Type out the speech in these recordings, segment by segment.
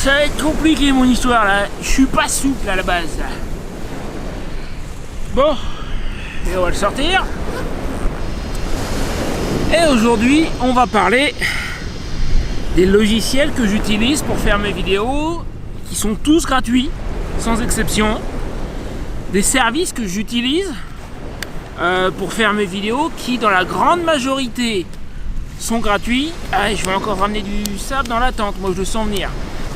Ça va être compliqué mon histoire là, je suis pas souple à la base. Bon, et on va le sortir. Et aujourd'hui, on va parler des logiciels que j'utilise pour faire mes vidéos, qui sont tous gratuits, sans exception. Des services que j'utilise pour faire mes vidéos, qui dans la grande majorité sont gratuits. Ah, je vais encore ramener du sable dans la tente, moi je le sens venir.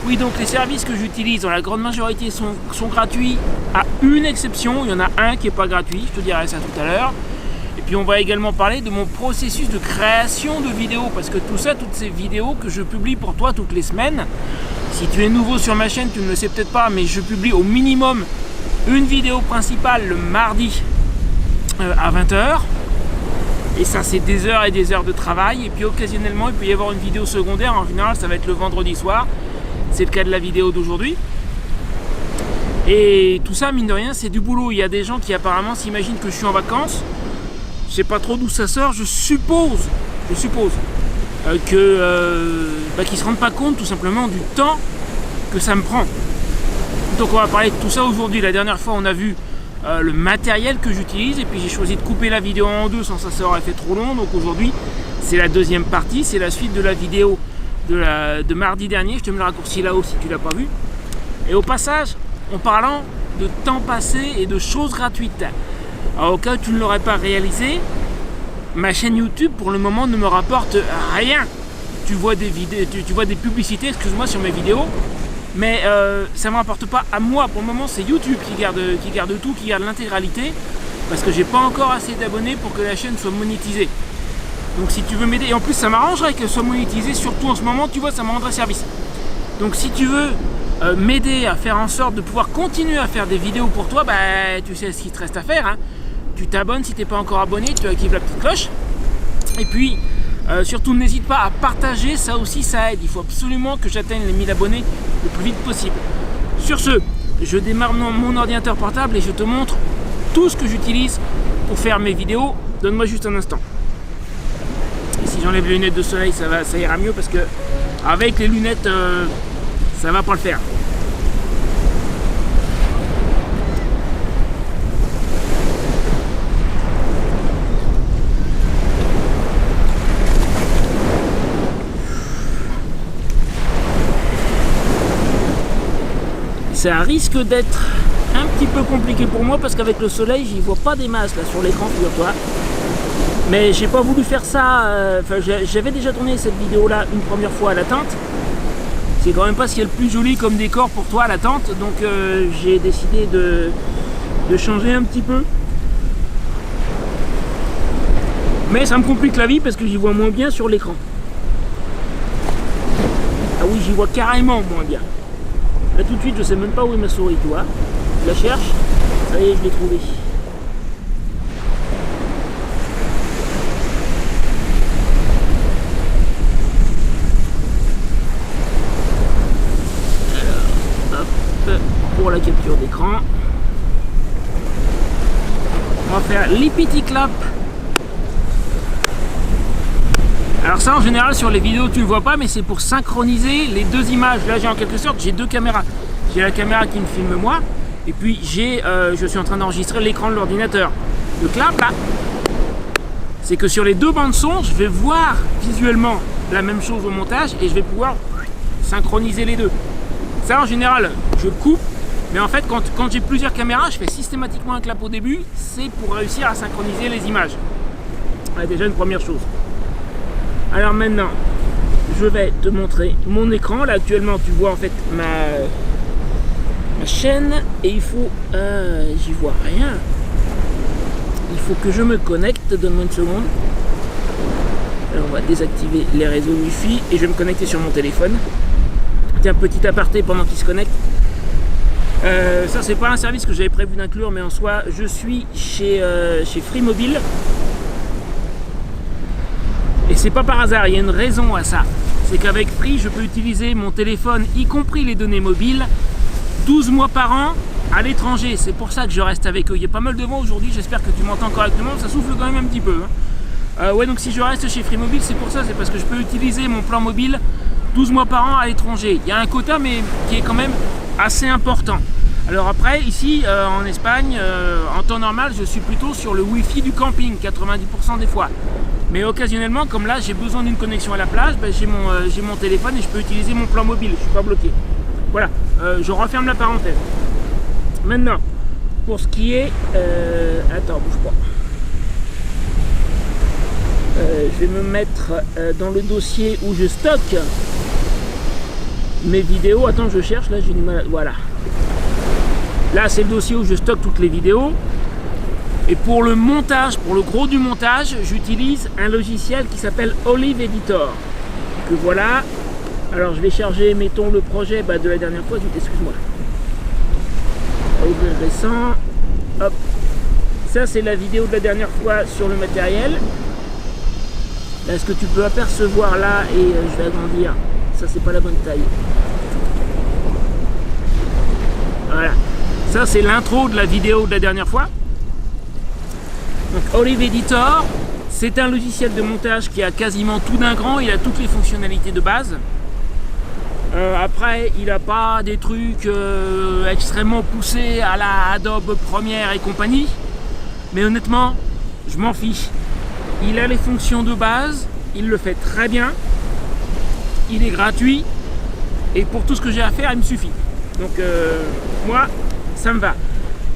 Oui, donc les services que j'utilise dans la grande majorité sont gratuits, à une exception, il y en a un qui n'est pas gratuit, je te dirai ça tout à l'heure. Et puis on va également parler de mon processus de création de vidéos, parce que tout ça, toutes ces vidéos que je publie pour toi toutes les semaines, si tu es nouveau sur ma chaîne, tu ne le sais peut-être pas, mais je publie au minimum une vidéo principale le mardi à 20 h. Et ça, c'est des heures et des heures de travail. Et puis occasionnellement, il peut y avoir une vidéo secondaire. En général, ça va être le vendredi soir. C'est le cas de la vidéo d'aujourd'hui. Et tout ça, mine de rien, c'est du boulot. Il y a des gens qui apparemment s'imaginent que je suis en vacances. Je sais pas trop d'où ça sort. Je suppose qu'ils se rendent pas compte tout simplement du temps que ça me prend. Donc on va parler de tout ça aujourd'hui. La dernière fois, on a vu le matériel que j'utilise. Et puis j'ai choisi de couper la vidéo en deux, sans ça aurait fait trop long. Donc aujourd'hui, c'est la deuxième partie. C'est la suite de la vidéo de mardi dernier. Je te mets le raccourci là-haut si tu l'as pas vu. Et au passage, en parlant de temps passé et de choses gratuites, alors, au cas où tu ne l'aurais pas réalisé, ma chaîne YouTube pour le moment ne me rapporte rien. Tu vois des vidéos, tu vois des publicités, excuse-moi, sur mes vidéos, mais ça ne me rapporte pas à moi. Pour le moment, c'est YouTube qui garde tout, qui garde l'intégralité, parce que j'ai pas encore assez d'abonnés pour que la chaîne soit monétisée. Donc si tu veux m'aider, et en plus ça m'arrangerait qu'elle soit monétisée, surtout en ce moment, tu vois, ça me rendrait service. Donc si tu veux m'aider à faire en sorte de pouvoir continuer à faire des vidéos pour toi, bah tu sais ce qu'il te reste à faire, hein. Tu t'abonnes si tu n'es pas encore abonné, tu actives la petite cloche. Et puis surtout n'hésite pas à partager, ça aussi ça aide. Il faut absolument que j'atteigne les 1000 abonnés le plus vite possible. Sur ce, je démarre mon ordinateur portable et je te montre tout ce que j'utilise pour faire mes vidéos. Donne-moi juste un instant. Et si j'enlève les lunettes de soleil, ça ira mieux, parce que avec les lunettes, ça va pas le faire. Ça risque d'être un petit peu compliqué pour moi, parce qu'avec le soleil, j'y vois pas des masses là sur l'écran, figure-toi. Mais j'ai pas voulu faire ça, j'avais déjà tourné cette vidéo là une première fois à la tente. C'est quand même pas ce qu'il y a le plus joli comme décor pour toi à la tente, donc j'ai décidé de changer un petit peu. Mais ça me complique la vie parce que j'y vois moins bien sur l'écran. Ah oui, j'y vois carrément moins bien. Là tout de suite, je sais même pas où est ma souris, tu vois. Je la cherche, ça y est, je l'ai trouvée. Pour la capture d'écran, on va faire l'ipiti clap. Alors ça, en général sur les vidéos tu le vois pas, mais c'est pour synchroniser les deux images. Là j'ai en quelque sorte, j'ai deux caméras. J'ai la caméra qui me filme moi, et puis je suis en train d'enregistrer l'écran de l'ordinateur. Le clap là, c'est que sur les deux bandes son, je vais voir visuellement la même chose au montage, et je vais pouvoir synchroniser les deux. Ça en général, je coupe. Mais en fait, quand j'ai plusieurs caméras, je fais systématiquement un clap au début. C'est pour réussir à synchroniser les images. Ouais, déjà une première chose. Alors maintenant, je vais te montrer mon écran. Là actuellement, tu vois en fait ma chaîne. Et il faut... j'y vois rien. Il faut que je me connecte. Donne-moi une seconde. Alors on va désactiver les réseaux Wi-Fi. Et je vais me connecter sur mon téléphone. Tiens, petit aparté pendant qu'il se connecte. Ça c'est pas un service que j'avais prévu d'inclure, mais en soi je suis chez Free Mobile, et c'est pas par hasard, il y a une raison à ça. C'est qu'avec Free je peux utiliser mon téléphone, y compris les données mobiles, 12 mois par an à l'étranger. C'est pour ça que je reste avec eux. Il y a pas mal de vent aujourd'hui, j'espère que tu m'entends correctement, ça souffle quand même un petit peu, hein. Ouais, donc si je reste chez Free Mobile, c'est pour ça, c'est parce que je peux utiliser mon plan mobile 12 mois par an à l'étranger. Il y a un quota, mais qui est quand même assez important. Alors après, ici, en Espagne, en temps normal, je suis plutôt sur le Wi-Fi du camping, 90% des fois. Mais occasionnellement, comme là, j'ai besoin d'une connexion à la plage, ben, j'ai mon téléphone et je peux utiliser mon plan mobile, je ne suis pas bloqué. Voilà, je referme la parenthèse. Maintenant, pour ce qui est... attends, bouge pas. Je vais me mettre dans le dossier où je stocke mes vidéos. Attends, je cherche, là j'ai du mal. Voilà. Là, c'est le dossier où je stocke toutes les vidéos. Et pour le montage, pour le gros du montage, j'utilise un logiciel qui s'appelle Olive Editor. Que voilà. Alors, je vais charger, mettons, le projet de la dernière fois. Excuse-moi. Ouvrir récent. Hop. Ça, c'est la vidéo de la dernière fois sur le matériel. Là, ce que tu peux apercevoir là, et je vais agrandir. Ça, c'est pas la bonne taille. Voilà. Ça, c'est l'intro de la vidéo de la dernière fois. Donc, Olive Editor, c'est un logiciel de montage qui a quasiment tout d'un grand. Il a toutes les fonctionnalités de base. Après, il n'a pas des trucs extrêmement poussés à la Adobe Premiere et compagnie. Mais honnêtement, je m'en fiche. Il a les fonctions de base, il le fait très bien. Il est gratuit. Et pour tout ce que j'ai à faire, il me suffit. Donc, moi, ça me va.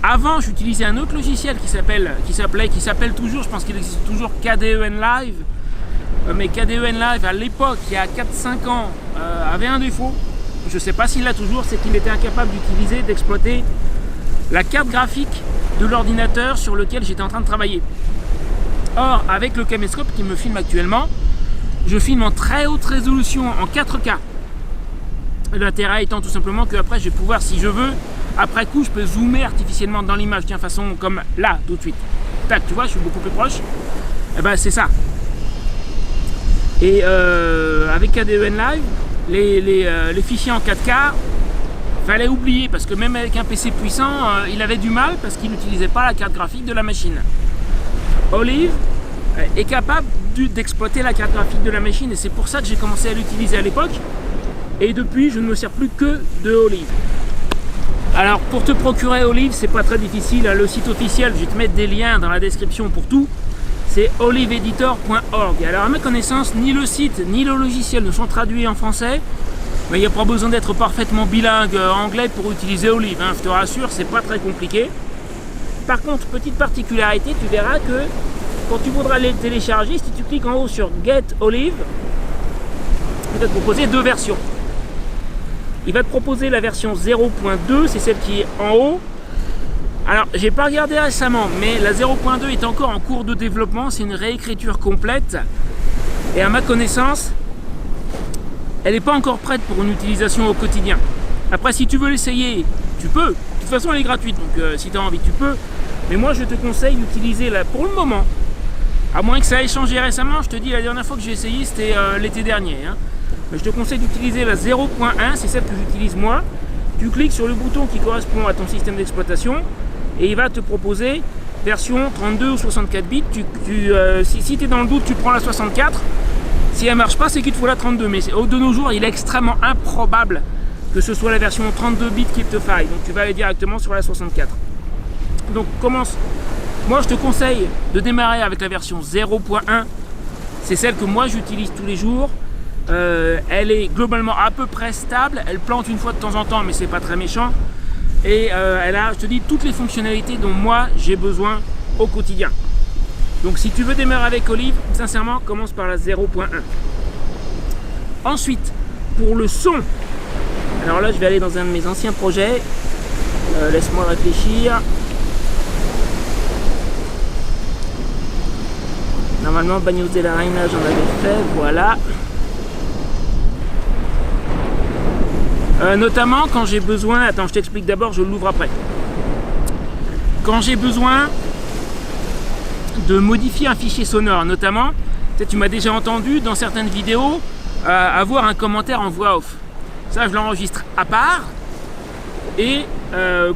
Avant, j'utilisais un autre logiciel qui s'appelle toujours, je pense qu'il existe toujours, KDEN Live. Mais KDEN Live, à l'époque, il y a 4-5 ans, avait un défaut. Je ne sais pas s'il l'a toujours, c'est qu'il était incapable d'exploiter la carte graphique de l'ordinateur sur lequel j'étais en train de travailler. Or, avec le caméscope qui me filme actuellement, je filme en très haute résolution, en 4K. L'intérêt étant tout simplement que après, je vais pouvoir, si je veux, après coup, je peux zoomer artificiellement dans l'image, tiens, façon comme là, tout de suite. Tac, tu vois, je suis beaucoup plus proche. Et ben, c'est ça. Et avec KDEN Live, les fichiers en 4K, fallait oublier, parce que même avec un PC puissant, il avait du mal parce qu'il n'utilisait pas la carte graphique de la machine. Olive est capable d'exploiter la carte graphique de la machine, et c'est pour ça que j'ai commencé à l'utiliser à l'époque. Et depuis, je ne me sers plus que de Olive. Alors, pour te procurer Olive, c'est pas très difficile. Le site officiel, je vais te mettre des liens dans la description pour tout. C'est oliveeditor.org. Alors, à ma connaissance, ni le site ni le logiciel ne sont traduits en français. Mais il n'y a pas besoin d'être parfaitement bilingue anglais pour utiliser Olive. Hein. Je te rassure, c'est pas très compliqué. Par contre, petite particularité, tu verras que quand tu voudras les télécharger, si tu cliques en haut sur Get Olive, il va te proposer deux versions. Il va te proposer la version 0.2, c'est celle qui est en haut. Alors, j'ai pas regardé récemment, mais la 0.2 est encore en cours de développement, c'est une réécriture complète. Et à ma connaissance, elle n'est pas encore prête pour une utilisation au quotidien. Après, si tu veux l'essayer, tu peux. De toute façon, elle est gratuite, donc si tu as envie, tu peux. Mais moi, je te conseille d'utiliser pour le moment. À moins que ça ait changé récemment, je te dis, la dernière fois que j'ai essayé, c'était l'été dernier. Hein. Mais je te conseille d'utiliser la 0.1, c'est celle que j'utilise moi. Tu cliques sur le bouton qui correspond à ton système d'exploitation et il va te proposer version 32 ou 64 bits. Si tu es dans le doute, tu prends la 64. Si elle ne marche pas, c'est qu'il te faut la 32. Mais de nos jours, il est extrêmement improbable que ce soit la version 32 bits qui te faille. Donc tu vas aller directement sur la 64. Donc commence. Moi, je te conseille de démarrer avec la version 0.1. C'est celle que moi j'utilise tous les jours. Elle est globalement à peu près stable. Elle plante une fois de temps en temps, mais c'est pas très méchant. Et elle a, je te dis, toutes les fonctionnalités dont moi j'ai besoin au quotidien. Donc si tu veux démarrer avec Olive, sincèrement, commence par la 0.1. Ensuite, pour le son, alors là je vais aller dans un de mes anciens projets. Laisse-moi réfléchir. Normalement, Bagnos de la Reina, j'en avais fait, voilà. Notamment quand j'ai besoin, attends, je t'explique d'abord, je l'ouvre après. Quand j'ai besoin de modifier un fichier sonore, notamment, tu m'as déjà entendu dans certaines vidéos avoir un commentaire en voix off. Ça, je l'enregistre à part. Et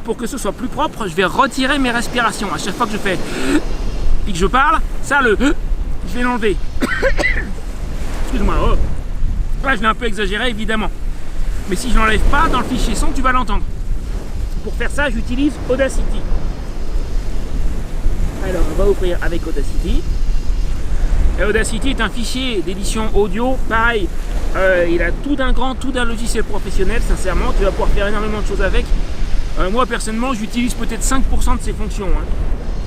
pour que ce soit plus propre, je vais retirer mes respirations. À chaque fois que je fais et que je parle, ça, je vais l'enlever. Excuse-moi. Oh. Là je l'ai un peu exagéré évidemment. Mais si je l'enlève pas dans le fichier son, tu vas l'entendre. Pour faire ça, j'utilise Audacity. Alors on va ouvrir avec Audacity. Et Audacity est un fichier d'édition audio, pareil, il a tout d'un logiciel professionnel, sincèrement, tu vas pouvoir faire énormément de choses avec. Moi personnellement, j'utilise peut-être 5% de ses fonctions. Hein.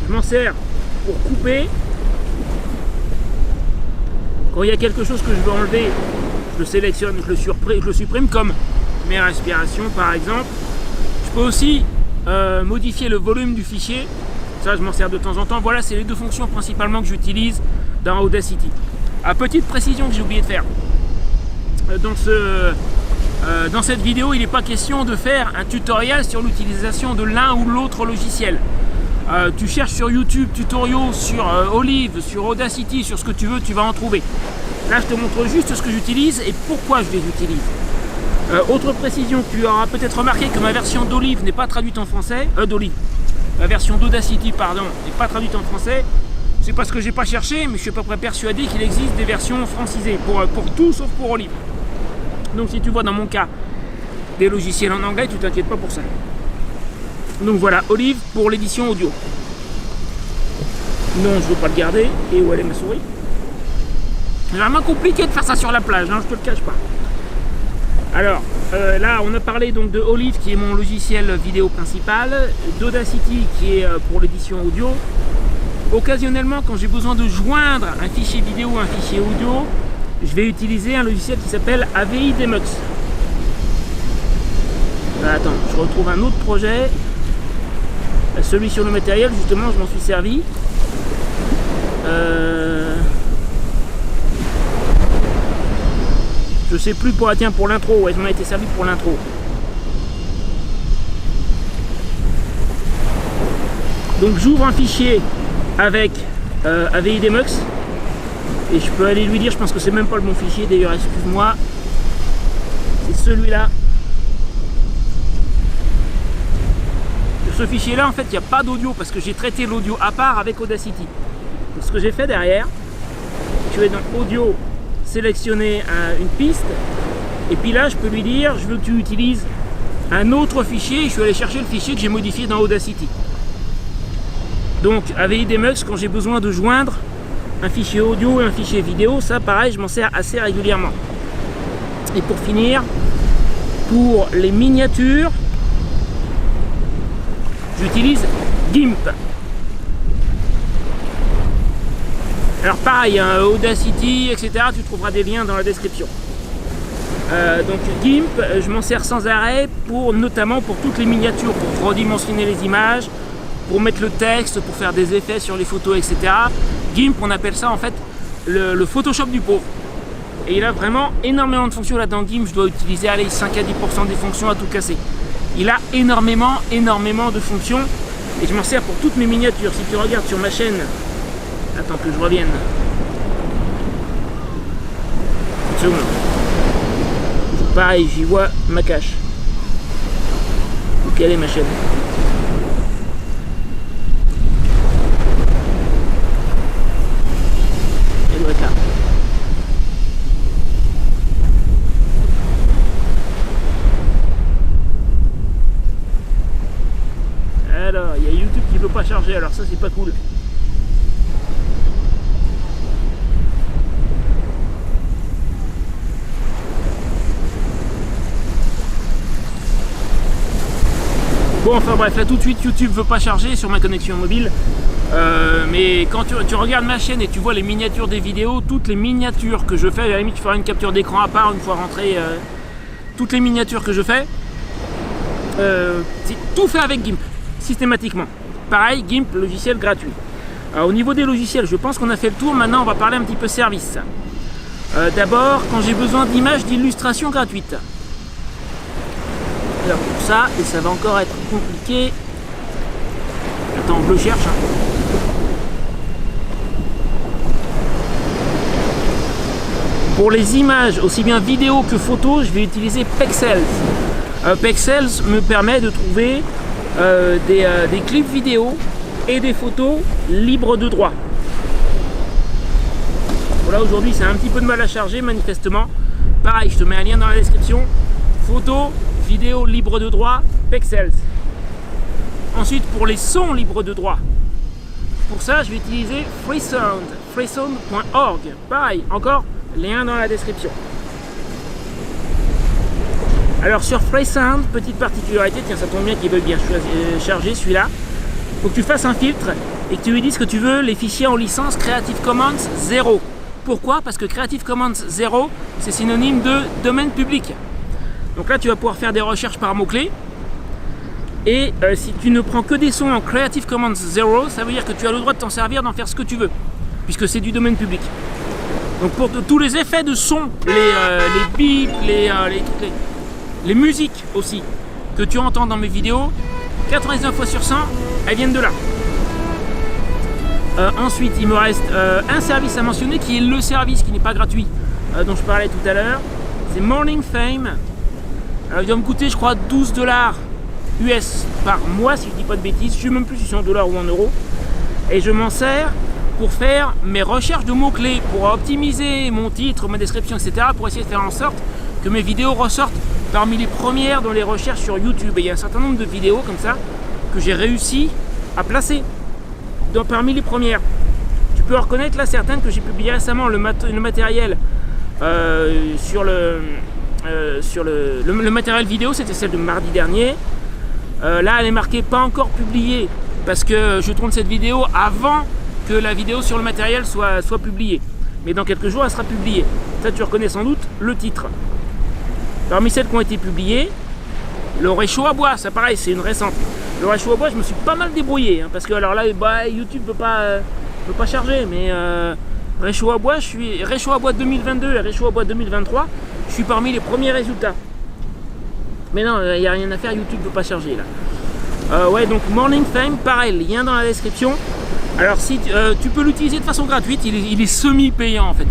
Je m'en sers pour couper. Quand il y a quelque chose que je veux enlever, je le sélectionne, je le supprime, comme mes respirations par exemple. Je peux aussi modifier le volume du fichier. Ça, je m'en sers de temps en temps. Voilà, c'est les deux fonctions principalement que j'utilise dans Audacity. Petite précision que j'ai oublié de faire. Dans cette vidéo, il n'est pas question de faire un tutoriel sur l'utilisation de l'un ou l'autre logiciel. Tu cherches sur YouTube, tutoriaux sur Olive, sur Audacity, sur ce que tu veux, tu vas en trouver. Là, je te montre juste ce que j'utilise et pourquoi je les utilise. Autre précision, tu auras peut-être remarqué que ma version d'Olive n'est pas traduite en français. La version d'Audacity, pardon, n'est pas traduite en français. C'est parce que j'ai pas cherché, mais je suis à peu près persuadé qu'il existe des versions francisées pour tout sauf pour Olive. Donc si tu vois dans mon cas des logiciels en anglais, tu t'inquiètes pas pour ça. Donc voilà, Olive pour l'édition audio. Non, je veux pas le garder. Et où elle est ma souris? C'est vraiment compliqué de faire ça sur la plage, hein, je te le cache pas. Alors, là on a parlé donc de Olive qui est mon logiciel vidéo principal, d'Audacity qui est pour l'édition audio. Occasionnellement, quand j'ai besoin de joindre un fichier vidéo ou un fichier audio, je vais utiliser un logiciel qui s'appelle AVI Demux. Attends, je retrouve un autre projet. Celui sur le matériel, justement, je m'en suis servi. Je sais plus pour l'intro, ouais, je m'en ai été servi pour l'intro. Donc j'ouvre un fichier avec AVI Demux et je peux aller lui dire, je pense que c'est même pas le bon fichier d'ailleurs, excuse-moi, c'est celui-là. Sur ce fichier là en fait il n'y a pas d'audio parce que j'ai traité l'audio à part avec Audacity. Donc ce que j'ai fait derrière, je vais dans audio sélectionner une piste et puis là je peux lui dire je veux que tu utilises un autre fichier et je suis allé chercher le fichier que j'ai modifié dans Audacity. Donc AVI Demux, quand j'ai besoin de joindre un fichier audio et un fichier vidéo, ça pareil je m'en sers assez régulièrement. Et pour finir, pour les miniatures, j'utilise GIMP. Alors pareil, hein, Audacity, etc. Tu trouveras des liens dans la description. Donc GIMP, je m'en sers sans arrêt notamment pour toutes les miniatures, pour redimensionner les images, pour mettre le texte, pour faire des effets sur les photos, etc. GIMP, on appelle ça en fait le Photoshop du pauvre. Et il a vraiment énormément de fonctions là-dedans. GIMP, je dois utiliser 5 à 10% des fonctions à tout casser. Il a énormément de fonctions et je m'en sers pour toutes mes miniatures. Si tu regardes sur ma chaîne, attends que je revienne. Une seconde. Pareil, j'y vois ma cache. Donc elle est ma chaîne. Elle doit être là. Alors, il y a YouTube qui ne veut pas charger, alors ça c'est pas cool. Bon, enfin bref, là tout de suite YouTube veut pas charger sur ma connexion mobile. Mais quand tu regardes ma chaîne et tu vois les miniatures des vidéos, toutes les miniatures que je fais, à la limite tu feras une capture d'écran à part une fois rentré. Toutes les miniatures que je fais, c'est tout fait avec GIMP, systématiquement. Pareil, GIMP, logiciel gratuit. Alors, au niveau des logiciels, je pense qu'on a fait le tour. Maintenant, on va parler un petit peu service. D'abord, quand j'ai besoin d'images d'illustration gratuites. Alors pour ça, et ça va encore être compliqué. Attends, je le cherche. Pour les images, aussi bien vidéo que photo, je vais utiliser Pexels. Pexels me permet de trouver des clips vidéo et des photos libres de droit. Voilà, aujourd'hui, c'est un petit peu de mal à charger, manifestement. Pareil, je te mets un lien dans la description. Photo, vidéo libre de droit, Pexels. Ensuite, pour les sons libres de droit, pour ça, je vais utiliser Freesound, freesound.org. Pareil, encore, lien dans la description. Alors sur Freesound, petite particularité, tiens, ça tombe bien qu'il veuille bien charger celui-là. Il faut que tu fasses un filtre et que tu lui dises que tu veux les fichiers en licence Creative Commons 0. Pourquoi? Parce que Creative Commons 0, c'est synonyme de domaine public. Donc là, tu vas pouvoir faire des recherches par mots-clés. Et si tu ne prends que des sons en Creative Commons 0, ça veut dire que tu as le droit de t'en servir, d'en faire ce que tu veux, puisque c'est du domaine public. Donc pour tous les effets de son, les bips, les musiques aussi, que tu entends dans mes vidéos, 99 fois sur 100, elles viennent de là. Ensuite, il me reste un service à mentionner qui est le service qui n'est pas gratuit, dont je parlais tout à l'heure. C'est Morning Fame. Il doit me coûter, je crois, 12 $ US par mois, si je dis pas de bêtises. Je ne sais même plus si c'est en dollars ou en euros. Et je m'en sers pour faire mes recherches de mots-clés, pour optimiser mon titre, ma description, etc. Pour essayer de faire en sorte que mes vidéos ressortent parmi les premières dans les recherches sur YouTube. Et il y a un certain nombre de vidéos comme ça que j'ai réussi à placer parmi les premières. Tu peux reconnaître là certaines que j'ai publiées récemment, le matériel sur le matériel vidéo, c'était celle de mardi dernier. Là elle est marquée pas encore publiée parce que je tourne cette vidéo avant que la vidéo sur le matériel soit publiée. Mais dans quelques jours elle sera publiée. Ça tu reconnais sans doute le titre. Parmi celles qui ont été publiées, le réchaud à bois, ça pareil, c'est une récente. Le réchaud à bois, je me suis pas mal débrouillé, hein, parce que alors là, YouTube peut pas charger, mais réchaud à bois, réchaud à bois 2022 et réchaud à bois 2023, je suis parmi les premiers résultats. Mais non, il n'y a rien à faire, YouTube peut pas charger là. Ouais, donc Morning Fame, pareil, lien dans la description. Alors si tu peux l'utiliser de façon gratuite, il est semi-payant en fait.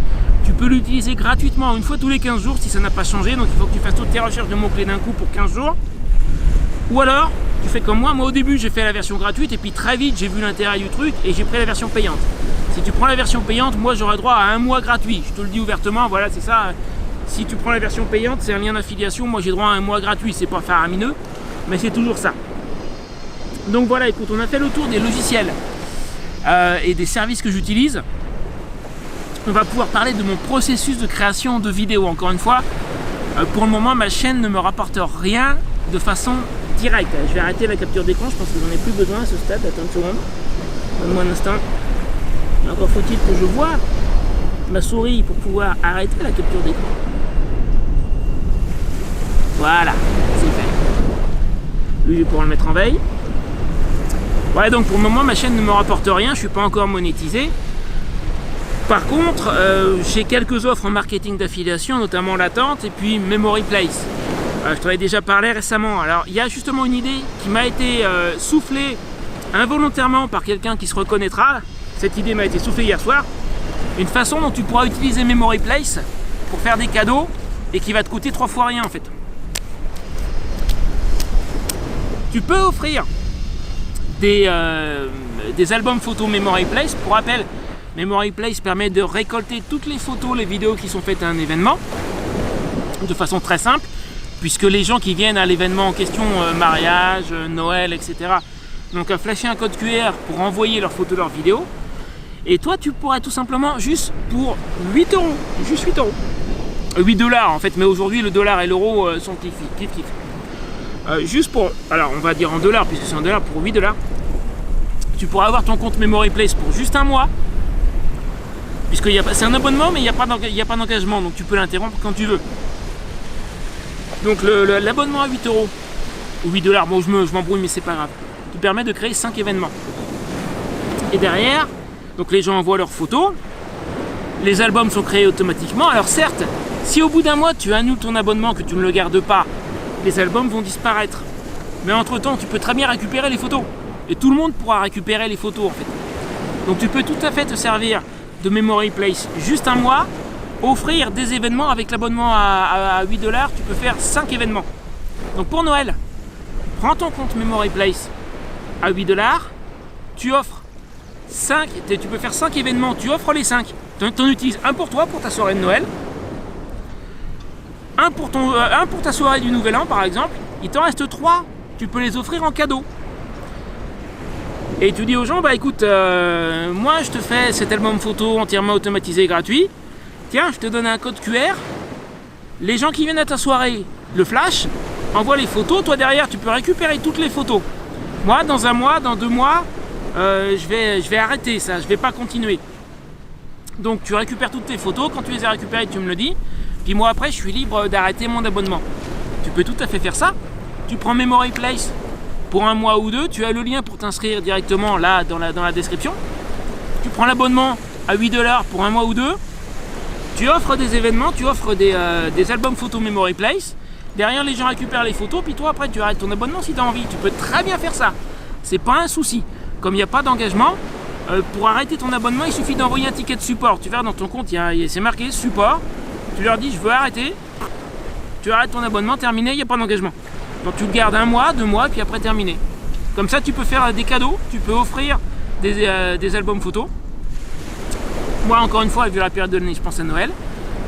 Tu peux l'utiliser gratuitement une fois tous les 15 jours si ça n'a pas changé, donc il faut que tu fasses toutes tes recherches de mots-clés d'un coup pour 15 jours. Ou alors, tu fais comme moi au début j'ai fait la version gratuite et puis très vite j'ai vu l'intérêt du truc et j'ai pris la version payante. Si tu prends la version payante, moi j'aurai droit à un mois gratuit, je te le dis ouvertement, voilà c'est ça. Si tu prends la version payante, c'est un lien d'affiliation, moi j'ai droit à un mois gratuit, c'est pas faramineux, mais c'est toujours ça. Donc voilà, écoute, on a fait le tour des logiciels et des services que j'utilise. On va pouvoir parler de mon processus de création de vidéos. Encore une fois, pour le moment, ma chaîne ne me rapporte rien de façon directe. Je vais arrêter la capture d'écran, je pense que j'en ai plus besoin à ce stade. Attends une seconde, donne-moi un instant. Encore faut-il que je voie ma souris pour pouvoir arrêter la capture d'écran. Voilà, c'est fait. Lui, je vais pouvoir le mettre en veille. Ouais, donc pour le moment, ma chaîne ne me rapporte rien, je suis pas encore monétisé. Par contre, j'ai quelques offres en marketing d'affiliation, notamment Latente et puis Memory Place. Je t'en ai déjà parlé récemment. Alors, il y a justement une idée qui m'a été soufflée involontairement par quelqu'un qui se reconnaîtra. Cette idée m'a été soufflée hier soir. Une façon dont tu pourras utiliser Memory Place pour faire des cadeaux et qui va te coûter 3 fois rien en fait. Tu peux offrir des albums photos Memory Place. Pour rappel, Memory Place permet de récolter toutes les photos, les vidéos qui sont faites à un événement de façon très simple, puisque les gens qui viennent à l'événement en question, mariage, Noël, etc., donc à flasher un code QR pour envoyer leurs photos, leurs vidéos. Et toi, tu pourrais tout simplement, juste pour 8 €, juste 8 €, 8 $ en fait, mais aujourd'hui le dollar et l'euro sont kiff. Juste pour, alors on va dire en dollars, puisque c'est en dollars, pour 8 $, tu pourras avoir ton compte Memory Place pour juste un mois. Puisque c'est un abonnement, mais il n'y a pas d'engagement, donc tu peux l'interrompre quand tu veux. Donc l'abonnement à 8 € ou 8 $, bon je m'embrouille mais c'est pas grave, te permet de créer 5 événements. Et derrière, donc les gens envoient leurs photos, les albums sont créés automatiquement. Alors certes, si au bout d'un mois tu annules ton abonnement, que tu ne le gardes pas, les albums vont disparaître. Mais entre temps, tu peux très bien récupérer les photos. Et tout le monde pourra récupérer les photos en fait. Donc tu peux tout à fait te servir de Memory Place juste un mois, offrir des événements avec l'abonnement à 8 $, tu peux faire 5 événements. Donc pour Noël, prends ton compte Memory Place à 8 $, tu offres 5, tu peux faire 5 événements, tu offres les 5, tu en utilises un pour toi pour ta soirée de Noël, un pour ta soirée du Nouvel An par exemple, il t'en reste 3, tu peux les offrir en cadeau. Et tu dis aux gens, bah écoute, moi je te fais cet album photo entièrement automatisé et gratuit, tiens, je te donne un code QR, les gens qui viennent à ta soirée le flash, envoient les photos, toi derrière tu peux récupérer toutes les photos. Moi dans un mois, dans 2 mois, je vais arrêter ça, je vais pas continuer. Donc tu récupères toutes tes photos, quand tu les as récupérées tu me le dis, puis moi après je suis libre d'arrêter mon abonnement. Tu peux tout à fait faire ça, tu prends Memory Place pour 1 mois ou 2, tu as le lien pour t'inscrire directement là dans la description. Tu prends l'abonnement à 8$ pour 1 mois ou 2, tu offres des événements, tu offres des albums photos Memory Place, derrière les gens récupèrent les photos, puis toi après tu arrêtes ton abonnement si tu as envie, tu peux très bien faire ça, c'est pas un souci. Comme il n'y a pas d'engagement, pour arrêter ton abonnement il suffit d'envoyer un ticket de support, tu verras dans ton compte, c'est marqué support, tu leur dis je veux arrêter, tu arrêtes ton abonnement, terminé, il n'y a pas d'engagement. Donc tu le gardes 1 mois, 2 mois, puis après terminé. Comme ça tu peux faire des cadeaux, tu peux offrir des albums photos. Moi encore une fois, vu la période de l'année, je pense à Noël.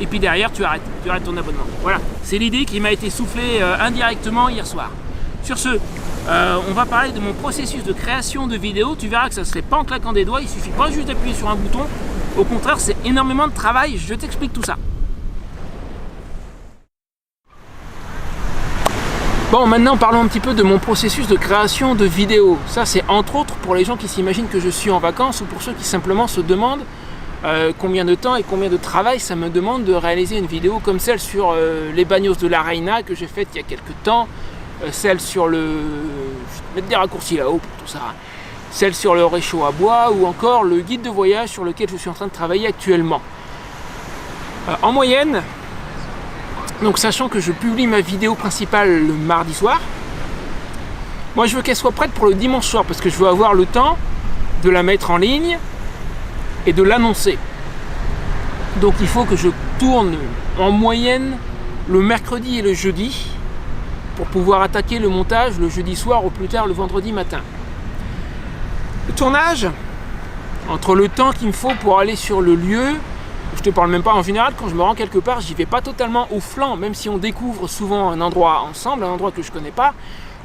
Et puis derrière tu arrêtes ton abonnement. Voilà, c'est l'idée qui m'a été soufflée indirectement hier soir. Sur ce, on va parler de mon processus de création de vidéos. Tu verras que ça ne se fait pas en claquant des doigts, il suffit pas juste d'appuyer sur un bouton. Au contraire, c'est énormément de travail, je t'explique tout ça. Bon, maintenant parlons un petit peu de mon processus de création de vidéos. Ça, c'est entre autres pour les gens qui s'imaginent que je suis en vacances ou pour ceux qui simplement se demandent combien de temps et combien de travail ça me demande de réaliser une vidéo comme celle sur les bagnos de la Reina que j'ai faite il y a quelques temps, celle sur le... je vais mettre des raccourcis là-haut pour tout ça, celle sur le réchaud à bois ou encore le guide de voyage sur lequel je suis en train de travailler actuellement. En moyenne, donc sachant que je publie ma vidéo principale le mardi soir, moi je veux qu'elle soit prête pour le dimanche soir parce que je veux avoir le temps de la mettre en ligne et de l'annoncer. Donc il faut que je tourne en moyenne le mercredi et le jeudi pour pouvoir attaquer le montage le jeudi soir ou plus tard le vendredi matin. Le tournage, entre le temps qu'il me faut pour aller sur le lieu, je te parle même pas en général, quand je me rends quelque part, j'y vais pas totalement au flanc, même si on découvre souvent un endroit ensemble, un endroit que je connais pas.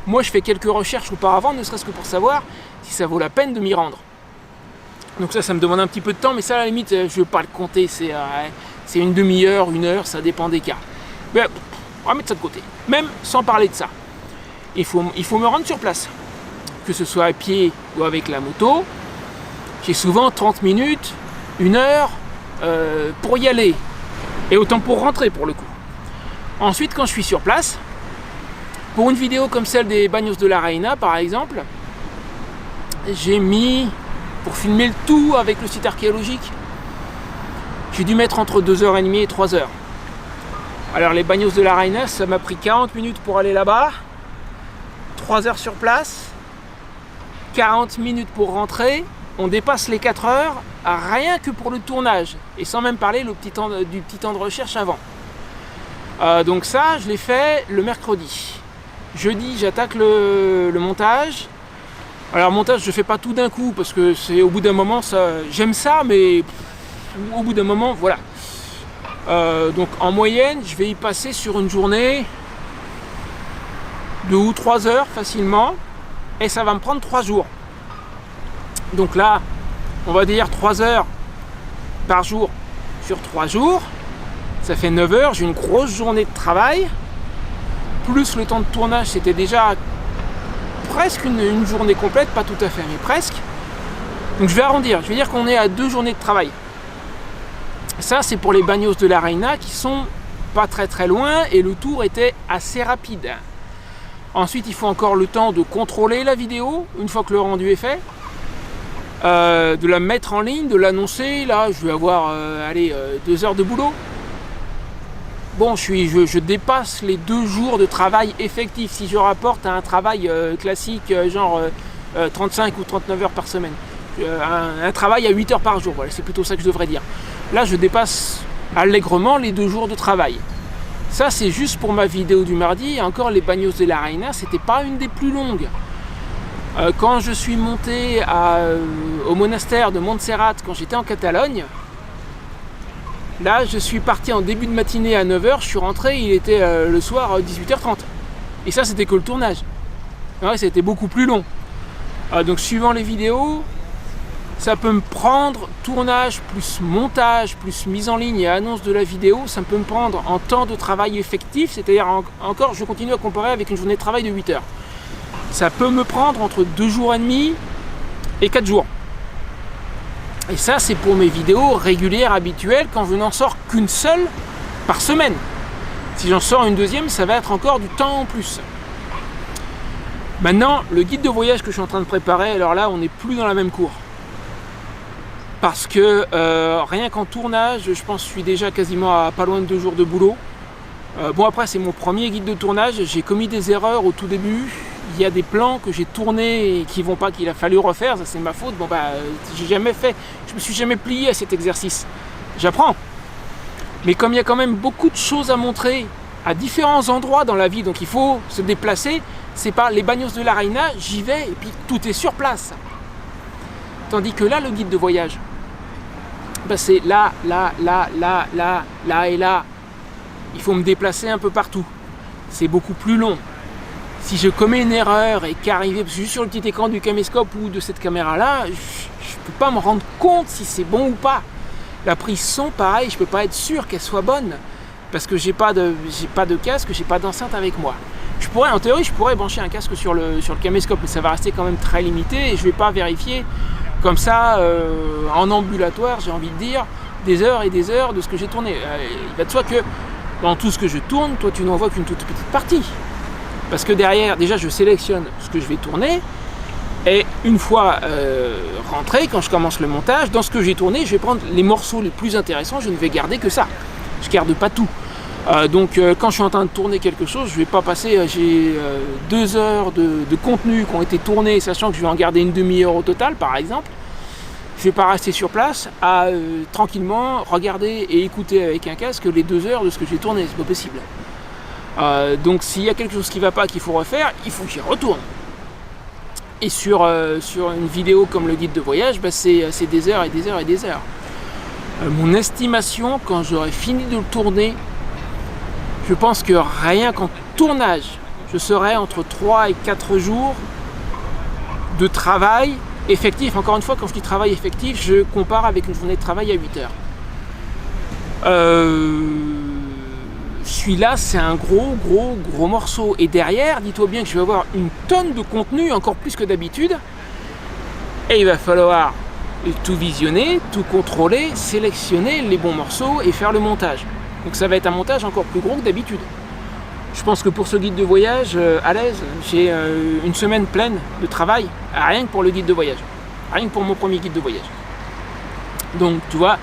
Moi je fais quelques recherches auparavant, ne serait-ce que pour savoir si ça vaut la peine de m'y rendre. Donc ça me demande un petit peu de temps, mais ça à la limite, je ne veux pas le compter, c'est une demi-heure, 1 heure, ça dépend des cas. Mais on va mettre ça de côté. Même sans parler de ça, il faut me rendre sur place, que ce soit à pied ou avec la moto. J'ai souvent 30 minutes, 1 heure pour y aller, et autant pour rentrer pour le coup. Ensuite, quand je suis sur place, pour une vidéo comme celle des bagnos de la Reina par exemple, j'ai mis... pour filmer le tout avec le site archéologique, j'ai dû mettre entre 2h30 et 3h. Alors les bagnos de la Reina, ça m'a pris 40 minutes pour aller là-bas, 3 heures sur place, 40 minutes pour rentrer, on dépasse les 4 heures, rien que pour le tournage, et sans même parler du petit temps de recherche avant. Donc ça, je l'ai fait le mercredi. Jeudi, j'attaque le montage. Alors montage, je fais pas tout d'un coup parce que c'est au bout d'un moment, j'aime ça, mais au bout d'un moment, voilà. Donc en moyenne, je vais y passer sur une journée 2 ou 3 heures facilement, et ça va me prendre 3 jours. Donc là, on va dire 3 heures par jour sur 3 jours, ça fait 9 heures, j'ai une grosse journée de travail, plus le temps de tournage, c'était déjà presque une journée complète, pas tout à fait, mais presque. Donc je vais arrondir, je vais dire qu'on est à 2 journées de travail. Ça, c'est pour les bagnos de la Reina qui sont pas très très loin et le tour était assez rapide. Ensuite, il faut encore le temps de contrôler la vidéo, une fois que le rendu est fait, de la mettre en ligne, de l'annoncer. Là, je vais avoir 2 heures de boulot. Bon, je dépasse les 2 jours de travail effectif si je rapporte à un travail classique, genre 35 ou 39 heures par semaine. Un travail à 8 heures par jour, voilà, c'est plutôt ça que je devrais dire. Là, je dépasse allègrement les 2 jours de travail. Ça, c'est juste pour ma vidéo du mardi. Et encore, les bagnos de la Reina, c'était pas une des plus longues. Quand je suis monté au monastère de Montserrat, quand j'étais en Catalogne, Là, je suis parti en début de matinée à 9h, je suis rentré, il était le soir 18h30. Et ça, c'était que le tournage. Ouais, c'était beaucoup plus long. Donc, suivant les vidéos, ça peut me prendre tournage, plus montage, plus mise en ligne et annonce de la vidéo, ça peut me prendre en temps de travail effectif, c'est-à-dire encore, je continue à comparer avec une journée de travail de 8 heures. Ça peut me prendre entre 2 jours et demi et 4 jours. Et ça, c'est pour mes vidéos régulières, habituelles, quand je n'en sors qu'une seule par semaine. Si j'en sors une deuxième, ça va être encore du temps en plus. Maintenant, le guide de voyage que je suis en train de préparer, alors là, on n'est plus dans la même cour. Parce que rien qu'en tournage, je pense que je suis déjà quasiment à pas loin de 2 jours de boulot. Bon, après, c'est mon premier guide de tournage. J'ai commis des erreurs au tout début. Il y a des plans que j'ai tournés et qui vont pas, qu'il a fallu refaire. Ça, c'est ma faute. Bon, j'ai jamais fait. Je me suis jamais plié à cet exercice. J'apprends. Mais comme il y a quand même beaucoup de choses à montrer à différents endroits dans la vie, donc il faut se déplacer. C'est pas les Bagnos de la Reina, j'y vais et puis tout est sur place. Tandis que là, le guide de voyage, c'est là et là. Il faut me déplacer un peu partout. C'est beaucoup plus long. Si je commets une erreur et qu'arriver juste sur le petit écran du caméscope ou de cette caméra-là, je ne peux pas me rendre compte si c'est bon ou pas. La prise son, pareil, je ne peux pas être sûr qu'elle soit bonne parce que j'ai pas de casque, j'ai pas d'enceinte avec moi. En théorie, je pourrais brancher un casque sur le caméscope, mais ça va rester quand même très limité et je ne vais pas vérifier comme ça en ambulatoire, j'ai envie de dire, des heures et des heures de ce que j'ai tourné. Il va de soi que dans tout ce que je tourne, toi tu n'en vois qu'une toute petite partie. Parce que derrière, déjà je sélectionne ce que je vais tourner et une fois rentré, quand je commence le montage, dans ce que j'ai tourné, je vais prendre les morceaux les plus intéressants, je ne vais garder que ça. Je ne garde pas tout. Donc quand je suis en train de tourner quelque chose, je ne vais pas passer, j'ai 2 heures de contenu qui ont été tournés, sachant que je vais en garder une demi-heure au total par exemple. Je ne vais pas rester sur place à tranquillement regarder et écouter avec un casque les 2 heures de ce que j'ai tourné, c'est pas possible. Donc s'il y a quelque chose qui ne va pas, qu'il faut refaire, il faut que j'y retourne. Et sur une vidéo comme le guide de voyage, c'est des heures et des heures et des heures. Mon estimation, quand j'aurai fini de le tourner, je pense que rien qu'en tournage, je serai entre 3 et 4 jours de travail effectif. Encore une fois, quand je dis travail effectif, je compare avec une journée de travail à 8 heures. Celui-là, c'est un gros morceau. Et derrière, dis-toi bien que je vais avoir une tonne de contenu, encore plus que d'habitude. Et il va falloir tout visionner, tout contrôler, sélectionner les bons morceaux et faire le montage. Donc ça va être un montage encore plus gros que d'habitude. Je pense que pour ce guide de voyage, à l'aise, j'ai une semaine pleine de travail, rien que pour le guide de voyage. Rien que pour mon premier guide de voyage. Donc tu vois,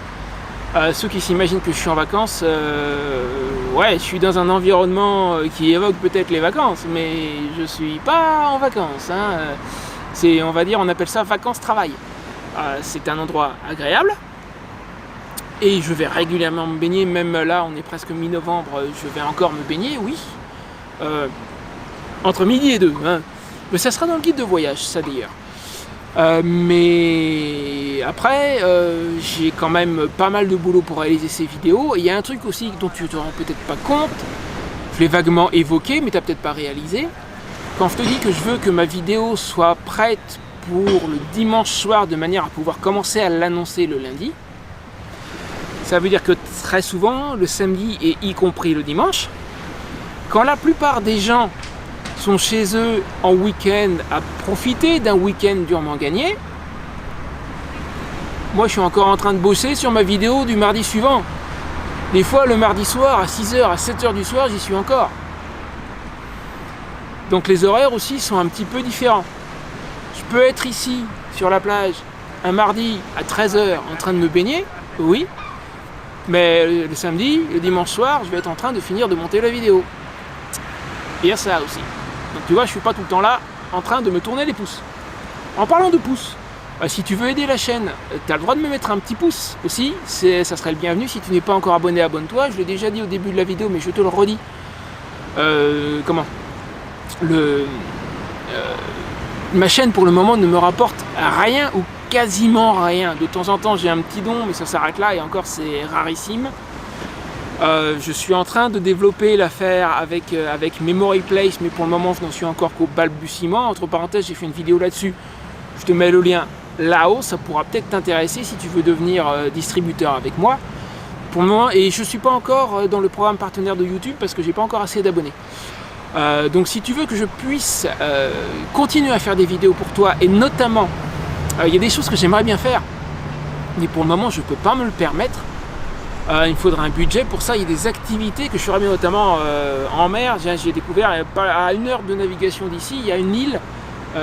ceux qui s'imaginent que je suis en vacances, ouais, je suis dans un environnement qui évoque peut-être les vacances, mais je suis pas en vacances. On va dire, on appelle ça vacances-travail. C'est un endroit agréable. Et je vais régulièrement me baigner, même là, on est presque mi-novembre, je vais encore me baigner, oui. Entre midi et 2. Mais ça sera dans le guide de voyage, ça d'ailleurs. Mais après, j'ai quand même pas mal de boulot pour réaliser ces vidéos. Et il y a un truc aussi dont tu te rends peut-être pas compte, je l'ai vaguement évoqué, mais tu n'as peut-être pas réalisé. Quand je te dis que je veux que ma vidéo soit prête pour le dimanche soir, de manière à pouvoir commencer à l'annoncer le lundi, ça veut dire que très souvent, le samedi et y compris le dimanche, quand la plupart des gens sont chez eux en week-end à profiter d'un week-end durement gagné, moi je suis encore en train de bosser sur ma vidéo du mardi suivant. Des fois le mardi soir à 6h, à 7h du soir, j'y suis encore. Donc les horaires aussi sont un petit peu différents. Je peux être ici, sur la plage, un mardi à 13h en train de me baigner, oui. Mais le samedi, le dimanche soir, je vais être en train de finir de monter la vidéo. Et il y a ça aussi. Donc tu vois, je suis pas tout le temps là en train de me tourner les pouces. En parlant de pouces, si tu veux aider la chaîne, tu as le droit de me mettre un petit pouce aussi. Ça serait le bienvenu. Si tu n'es pas encore abonné, abonne-toi. Je l'ai déjà dit au début de la vidéo, mais je te le redis. Ma chaîne pour le moment ne me rapporte rien ou quasiment rien. De temps en temps j'ai un petit don, mais ça s'arrête là, et encore c'est rarissime. Je suis en train de développer l'affaire avec Memory Place, mais pour le moment je n'en suis encore qu'au balbutiement. Entre parenthèses, j'ai fait une vidéo là-dessus, je te mets le lien là-haut, ça pourra peut-être t'intéresser si tu veux devenir distributeur avec moi. Pour le moment, et je ne suis pas encore dans le programme partenaire de YouTube parce que j'ai pas encore assez d'abonnés. Donc si tu veux que je puisse continuer à faire des vidéos pour toi, et notamment, il y a des choses que j'aimerais bien faire, mais pour le moment je ne peux pas me le permettre. Il me faudra un budget pour ça. Il y a des activités que je ferais bien, notamment en mer. J'ai découvert à 1 heure de navigation d'ici, il y a une île,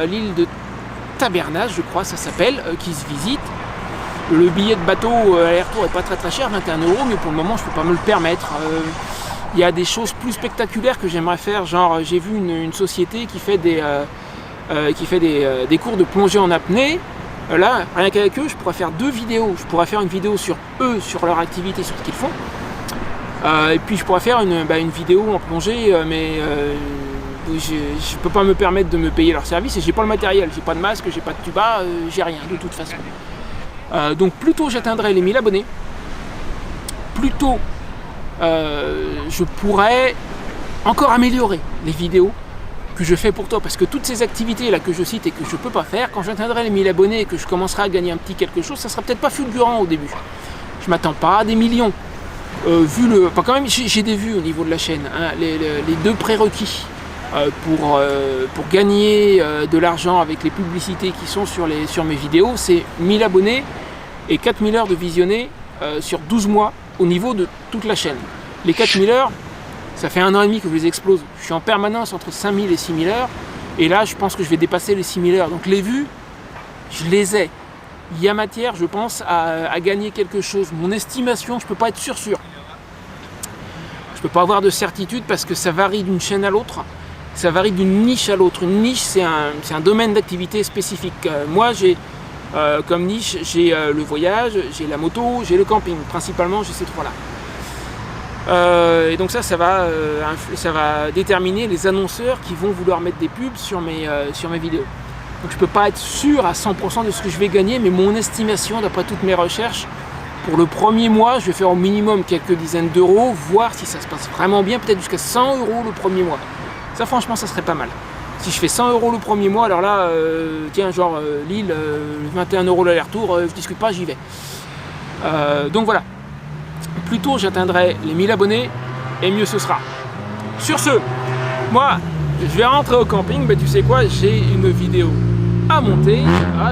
l'île de Tabernas, je crois ça s'appelle, qui se visite. Le billet de bateau aller-retour est pas très cher, 21 €, mais pour le moment je peux pas me le permettre. Il y a des choses plus spectaculaires que j'aimerais faire, genre j'ai vu une société qui fait des cours de plongée en apnée. Là, rien qu'avec eux, je pourrais faire 2 vidéos. Je pourrais faire une vidéo sur eux, sur leur activité, sur ce qu'ils font. Et puis je pourrais faire une vidéo en plongée, mais je peux pas me permettre de me payer leur service et j'ai pas le matériel. J'ai pas de masque, j'ai pas de tuba, j'ai rien de toute façon. Donc plus tôt j'atteindrai les 1000 abonnés, plus tôt je pourrais encore améliorer les vidéos que je fais pour toi, parce que toutes ces activités là que je cite et que je peux pas faire, quand j'atteindrai les 1000 abonnés et que je commencerai à gagner un petit quelque chose, ça sera peut-être pas fulgurant au début. Je m'attends pas à des millions. Quand même, j'ai des vues au niveau de la chaîne, hein, les 2 prérequis pour gagner de l'argent avec les publicités qui sont sur mes vidéos, c'est 1000 abonnés et 4000 heures de visionnées sur 12 mois au niveau de toute la chaîne. Les 4000 heures, ça fait 1 an et demi que je les explose. Je suis en permanence entre 5000 et 6000 heures. Et là, je pense que je vais dépasser les 6000 heures. Donc les vues, je les ai. Il y a matière, je pense, à gagner quelque chose. Mon estimation, je ne peux pas être sûr. Je ne peux pas avoir de certitude parce que ça varie d'une chaîne à l'autre. Ça varie d'une niche à l'autre. Une niche, c'est un domaine d'activité spécifique. Moi, j'ai comme niche, j'ai le voyage, j'ai la moto, j'ai le camping. Principalement, j'ai ces 3-là. Et donc ça va déterminer les annonceurs qui vont vouloir mettre des pubs sur mes vidéos. Donc je ne peux pas être sûr à 100% de ce que je vais gagner, mais mon estimation, d'après toutes mes recherches, pour le premier mois, je vais faire au minimum quelques dizaines d'euros, voir si ça se passe vraiment bien, peut-être jusqu'à 100 € le premier mois. Ça franchement, ça serait pas mal. Si je fais 100 € le premier mois, alors là, Lille, 21 € l'aller-retour, je discute pas, j'y vais. Donc voilà. Plus tôt j'atteindrai les 1000 abonnés, et mieux ce sera. Sur ce, moi, je vais rentrer au camping, tu sais quoi, j'ai une vidéo à monter.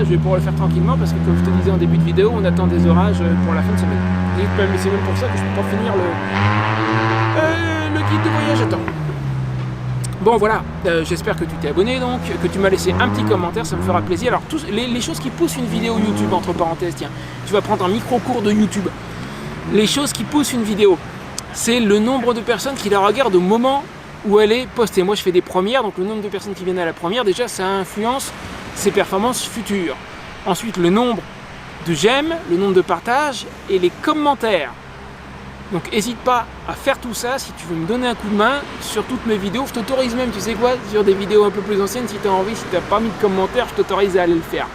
Je vais pouvoir le faire tranquillement parce que, comme je te disais en début de vidéo, on attend des orages pour la fin de semaine. Et c'est même pour ça que je ne peux pas finir le guide de voyage à temps. Bon voilà, j'espère que tu t'es abonné, donc que tu m'as laissé un petit commentaire, ça me fera plaisir. Alors les choses qui poussent une vidéo YouTube, entre parenthèses, tiens, tu vas prendre un micro-cours de YouTube. Les choses qui poussent une vidéo, c'est le nombre de personnes qui la regardent au moment où elle est postée. Moi je fais des premières, donc le nombre de personnes qui viennent à la première, déjà ça influence ses performances futures. Ensuite le nombre de j'aime, le nombre de partages et les commentaires. Donc n'hésite pas à faire tout ça si tu veux me donner un coup de main sur toutes mes vidéos. Je t'autorise même, tu sais quoi, sur des vidéos un peu plus anciennes, si tu as envie, si tu n'as pas mis de commentaires, je t'autorise à aller le faire.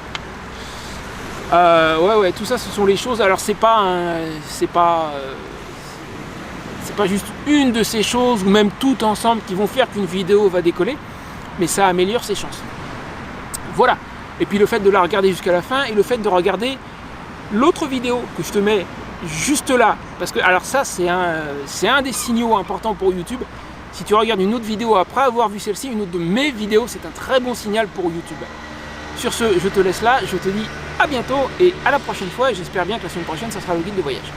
Ouais, tout ça ce sont les choses. Alors c'est pas juste une de ces choses ou même toutes ensemble qui vont faire qu'une vidéo va décoller, mais ça améliore ses chances. Voilà. Et puis le fait de la regarder jusqu'à la fin et le fait de regarder l'autre vidéo que je te mets juste là, parce que alors ça c'est un des signaux importants pour YouTube. Si tu regardes une autre vidéo après avoir vu celle-ci, une autre de mes vidéos, c'est un très bon signal pour YouTube. Sur ce, je te laisse là, je te dis à bientôt et à la prochaine fois, et j'espère bien que la semaine prochaine, ça sera le guide de voyage.